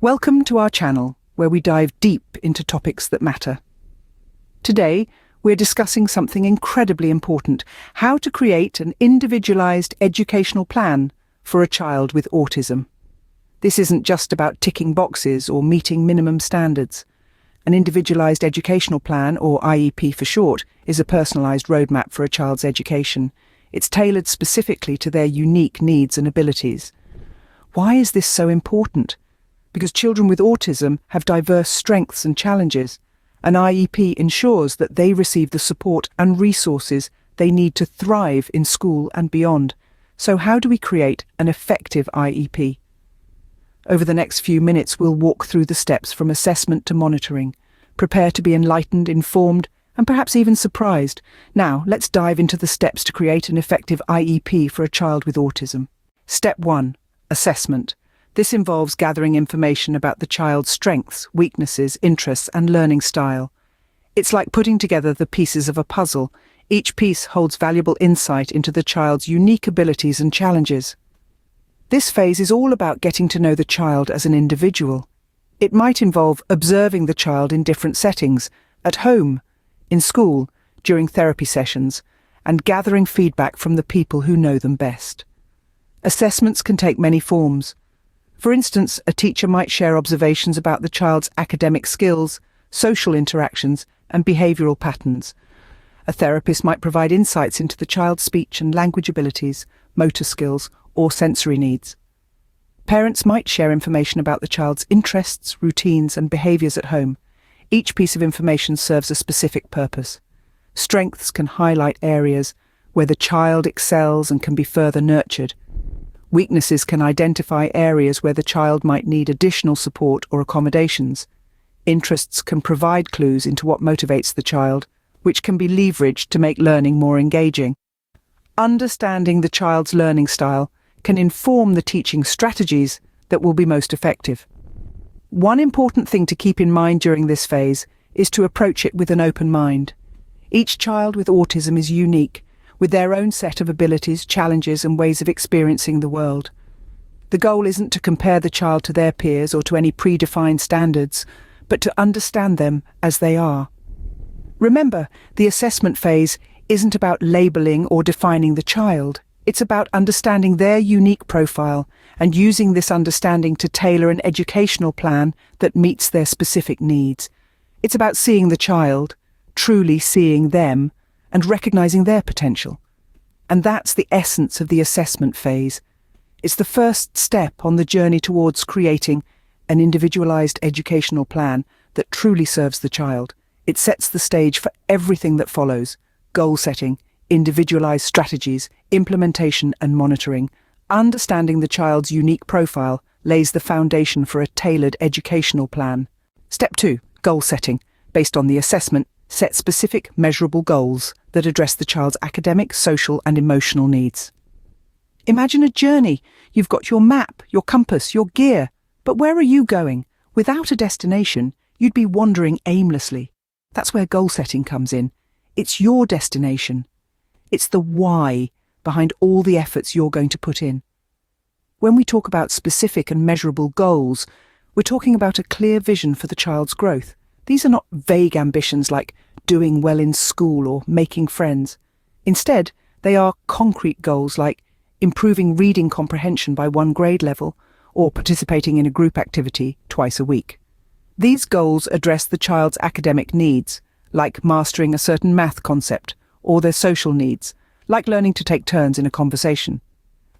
Welcome to our channel, where we dive deep into topics that matter. Today, we're discussing something incredibly important: how to create an individualized educational plan for a child with autism. This isn't just about ticking boxes or meeting minimum standards. An individualized educational plan, or IEP for short, is a personalized roadmap for a child's education. It's tailored specifically to their unique needs and abilities. Why is this so important? Because children with autism have diverse strengths and challenges. An IEP ensures that they receive the support and resources they need to thrive in school and beyond. So how do we create an effective IEP? Over the next few minutes, we'll walk through the steps from assessment to monitoring. Prepare to be enlightened, informed, and perhaps even surprised. Now, let's dive into the steps to create an effective IEP for a child with autism. Step 1. Assessment. This involves gathering information about the child's strengths, weaknesses, interests, and learning style. It's like putting together the pieces of a puzzle. Each piece holds valuable insight into the child's unique abilities and challenges. This phase is all about getting to know the child as an individual. It might involve observing the child in different settings, at home, in school, during therapy sessions, and gathering feedback from the people who know them best. Assessments can take many forms. For instance, a teacher might share observations about the child's academic skills, social interactions, and behavioral patterns. A therapist might provide insights into the child's speech and language abilities, motor skills, or sensory needs. Parents might share information about the child's interests, routines, and behaviors at home. Each piece of information serves a specific purpose. Strengths can highlight areas where the child excels and can be further nurtured. Weaknesses can identify areas where the child might need additional support or accommodations. Interests can provide clues into what motivates the child, which can be leveraged to make learning more engaging. Understanding the child's learning style can inform the teaching strategies that will be most effective. One important thing to keep in mind during this phase is to approach it with an open mind. Each child with autism is unique, with their own set of abilities, challenges, and ways of experiencing the world. The goal isn't to compare the child to their peers or to any predefined standards, but to understand them as they are. Remember, the assessment phase isn't about labeling or defining the child. It's about understanding their unique profile and using this understanding to tailor an educational plan that meets their specific needs. It's about seeing the child, truly seeing them, and recognizing their potential. And that's the essence of the assessment phase. It's the first step on the journey towards creating an individualized educational plan that truly serves the child. It sets the stage for everything that follows: goal setting, individualized strategies, implementation and monitoring. Understanding the child's unique profile lays the foundation for a tailored educational plan. Step 2. Goal setting. Based on the assessment, set specific, measurable goals that address the child's academic, social and emotional needs. Imagine a journey. You've got your map, your compass, your gear. But where are you going? Without a destination, you'd be wandering aimlessly. That's where goal setting comes in. It's your destination. It's the why behind all the efforts you're going to put in. When we talk about specific and measurable goals, we're talking about a clear vision for the child's growth. These are not vague ambitions like doing well in school or making friends. Instead, they are concrete goals like improving reading comprehension by 1 grade level or participating in a group activity twice a week. These goals address the child's academic needs, like mastering a certain math concept, or their social needs, like learning to take turns in a conversation.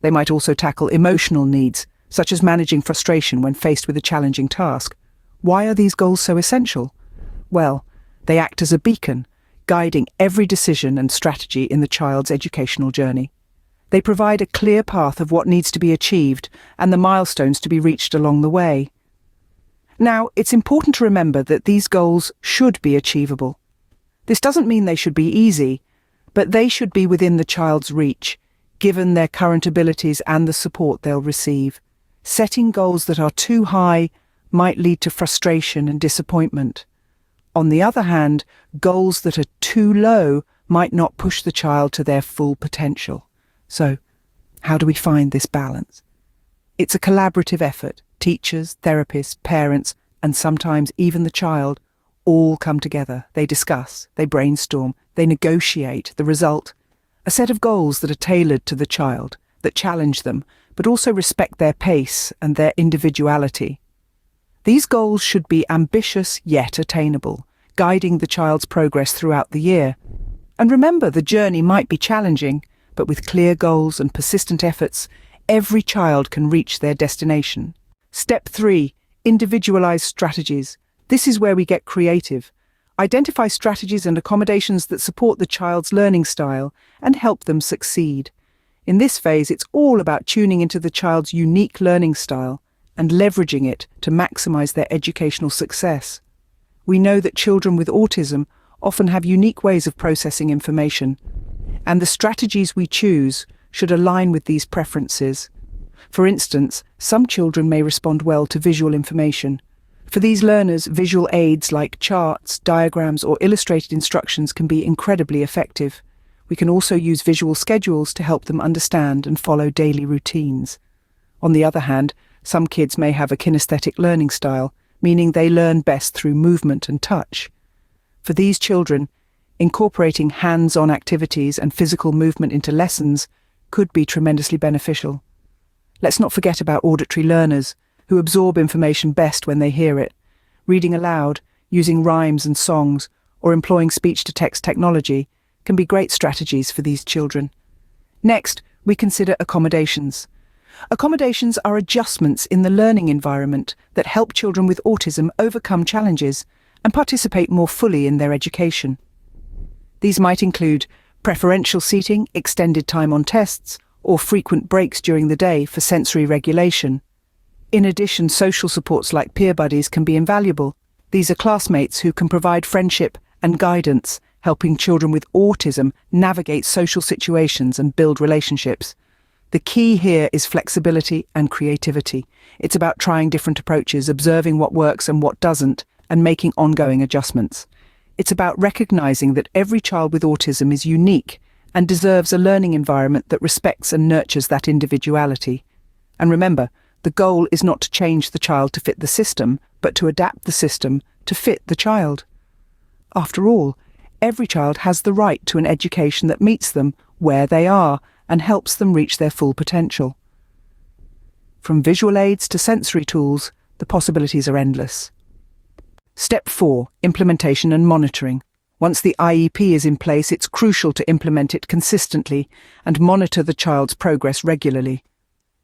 They might also tackle emotional needs, such as managing frustration when faced with a challenging task. Why are these goals so essential? Well, they act as a beacon, guiding every decision and strategy in the child's educational journey. They provide a clear path of what needs to be achieved and the milestones to be reached along the way. Now, it's important to remember that these goals should be achievable. This doesn't mean they should be easy, but they should be within the child's reach, given their current abilities and the support they'll receive. Setting goals that are too high might lead to frustration and disappointment. On the other hand, goals that are too low might not push the child to their full potential. So, how do we find this balance? It's a collaborative effort Teachers, therapists, parents, and sometimes even the child all come together. They discuss, they brainstorm, they negotiate the result. A set of goals that are tailored to the child, that challenge them, but also respect their pace and their individuality. These goals should be ambitious yet attainable, guiding the child's progress throughout the year. And remember, the journey might be challenging, but with clear goals and persistent efforts, every child can reach their destination. Step 3. Individualized strategies. This is where we get creative. Identify strategies and accommodations that support the child's learning style and help them succeed. In this phase, it's all about tuning into the child's unique learning style and leveraging it to maximize their educational success. We know that children with autism often have unique ways of processing information, and the strategies we choose should align with these preferences. For instance, some children may respond well to visual information. For these learners, visual aids like charts, diagrams, or illustrated instructions can be incredibly effective. We can also use visual schedules to help them understand and follow daily routines. On the other hand, some kids may have a kinesthetic learning style, meaning they learn best through movement and touch. For these children, incorporating hands-on activities and physical movement into lessons could be tremendously beneficial. Let's not forget about auditory learners, who absorb information best when they hear it. Reading aloud, using rhymes and songs, or employing speech-to-text technology can be great strategies for these children. Next, we consider accommodations. Accommodations are adjustments in the learning environment that help children with autism overcome challenges and participate more fully in their education. These might include preferential seating, extended time on tests, or frequent breaks during the day for sensory regulation. In addition, social supports like peer buddies can be invaluable. These are classmates who can provide friendship and guidance, helping children with autism navigate social situations and build relationships. The key here is flexibility and creativity. It's about trying different approaches, observing what works and what doesn't, and making ongoing adjustments. It's about recognizing that every child with autism is unique and deserves a learning environment that respects and nurtures that individuality. And remember, the goal is not to change the child to fit the system, but to adapt the system to fit the child. After all, every child has the right to an education that meets them where they are and helps them reach their full potential. From visual aids to sensory tools, the possibilities are endless. Step 4. Implementation and monitoring. Once the IEP is in place, it's crucial to implement it consistently and monitor the child's progress regularly.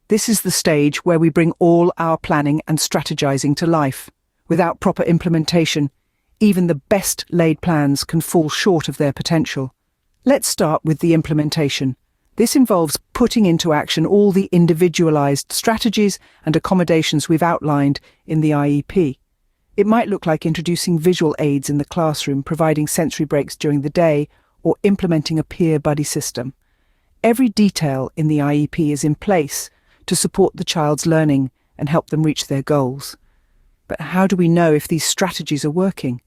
This is the stage where we bring all our planning and strategizing to life. Without proper implementation, even the best laid plans can fall short of their potential. Let's start with the implementation. This involves putting into action all the individualized strategies and accommodations we've outlined in the IEP. It might look like introducing visual aids in the classroom, providing sensory breaks during the day, or implementing a peer buddy system. Every detail in the IEP is in place to support the child's learning and help them reach their goals. But how do we know if these strategies are working?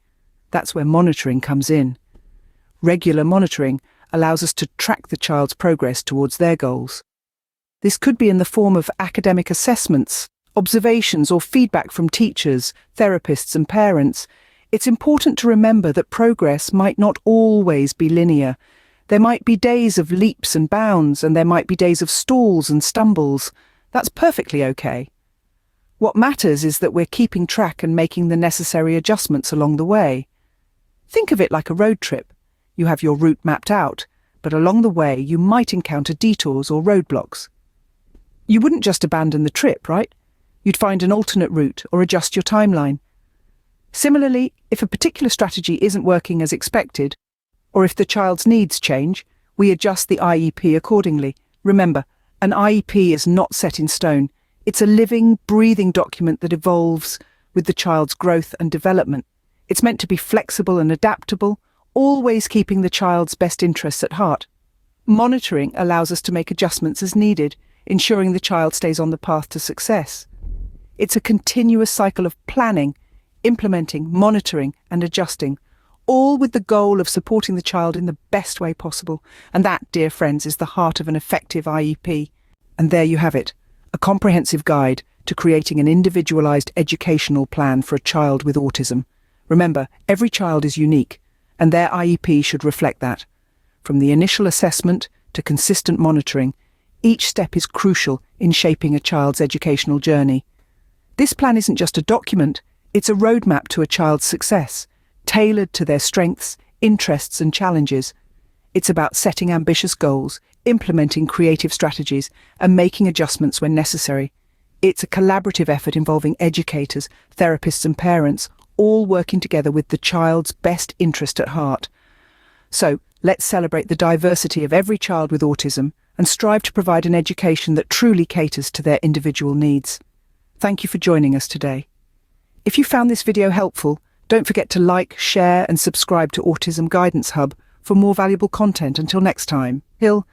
That's where monitoring comes in. Regular monitoring allows us to track the child's progress towards their goals. This could be in the form of academic assessments, observations, or feedback from teachers, therapists, and parents. It's important to remember that progress might not always be linear. There might be days of leaps and bounds, and there might be days of stalls and stumbles. That's perfectly okay. What matters is that we're keeping track and making the necessary adjustments along the way. Think of it like a road trip. You have your route mapped out, but along the way you might encounter detours or roadblocks. You wouldn't just abandon the trip, right? You'd find an alternate route or adjust your timeline. Similarly, if a particular strategy isn't working as expected, or if the child's needs change, we adjust the IEP accordingly. Remember, an IEP is not set in stone. It's a living, breathing document that evolves with the child's growth and development. It's meant to be flexible and adaptable, always keeping the child's best interests at heart. Monitoring allows us to make adjustments as needed, ensuring the child stays on the path to success. It's a continuous cycle of planning, implementing, monitoring, and adjusting, all with the goal of supporting the child in the best way possible. And that, dear friends, is the heart of an effective IEP. And there you have it, a comprehensive guide to creating an individualized educational plan for a child with autism. Remember, every child is unique, and their IEP should reflect that. From the initial assessment to consistent monitoring, each step is crucial in shaping a child's educational journey. This plan isn't just a document, it's a roadmap to a child's success, tailored to their strengths, interests, and challenges. It's about setting ambitious goals, implementing creative strategies, and making adjustments when necessary. It's a collaborative effort involving educators, therapists, and parents, all working together with the child's best interest at heart. So, let's celebrate the diversity of every child with autism and strive to provide an education that truly caters to their individual needs. Thank you for joining us today. If you found this video helpful, don't forget to like, share, and subscribe to Autism Guidance Hub for more valuable content. Until next time, Hill.